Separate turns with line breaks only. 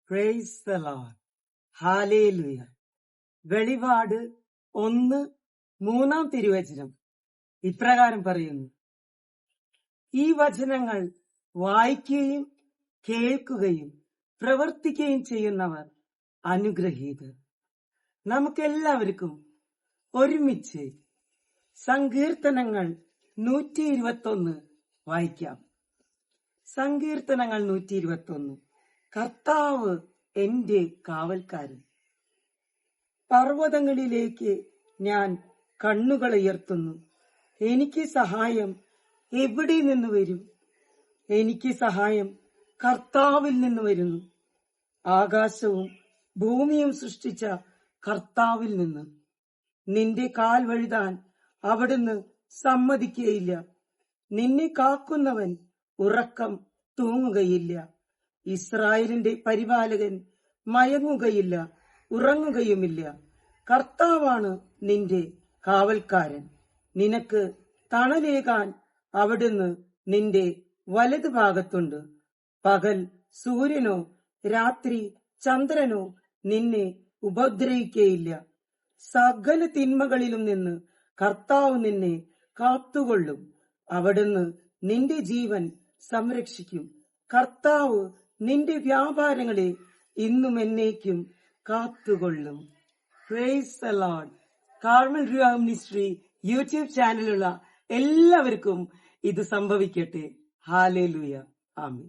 Price the Lord. Hallelujah. വെളിപാട് 1:3 തിരുവചനം ഇപ്രകാരം പറയുന്നു: ഈ വചനങ്ങൾ വായിക്കുകയും കേൾക്കുകയും പ്രവർത്തിക്കുകയും ചെയ്യുന്നവർ അനുഗ്രഹീതർ. നമുക്കെല്ലാവർക്കും ഒരുമിച്ച് സങ്കീർത്തനങ്ങൾ 121 വായിക്കാം. സങ്കീർത്തനങ്ങൾ 121. കർത്താവ് എന്റെ കാവൽക്കാരൻ. പർവ്വതങ്ങളിലേക്ക് ഞാൻ കണ്ണുകൾ ഉയർത്തുന്നു. എനിക്ക് സഹായം എവിടെ നിന്ന് വരും? എനിക്ക് സഹായം കർത്താവിൽ നിന്ന് വരുന്നു. ആകാശവും ഭൂമിയും സൃഷ്ടിച്ച കർത്താവിൽ നിന്ന്. നിന്റെ കാൽ വഴുതാൻ അവിടുന്ന് സമ്മതിക്കുകയില്ല. നിന്നെ കാക്കുന്നവൻ ഉറക്കം തൂങ്ങുകയില്ല. ഇസ്രായേലിന്റെ പരിപാലകൻ മയങ്ങുകയില്ല, ഉറങ്ങുകയുമില്ല. കർത്താവാണ് നിന്റെ കാവൽക്കാരൻ. നിനക്ക് തണലേകാൻ അവിടുന്ന് നിന്റെ വലതുഭാഗത്തുണ്ട്. പകൽ സൂര്യനോ രാത്രി ചന്ദ്രനോ നിന്നെ ഉപദ്രവിക്കുകയില്ല. സകല തിന്മകളിലും നിന്ന് കർത്താവ് നിന്നെ കാത്തുകൊള്ളും. അവിടുന്ന് നിന്റെ ജീവൻ സംരക്ഷിക്കും. കർത്താവ് നിന്റെ വ്യാപാരങ്ങളെ ഇന്നും എന്നേക്കും കാത്തുകൊള്ളും. Praise the lord. Carmel Riva ministry YouTube ചാനലുള്ള എല്ലാവർക്കും ഇത് സംഭവിക്കട്ടെ. ഹല്ലേലൂയ. ആമേൻ.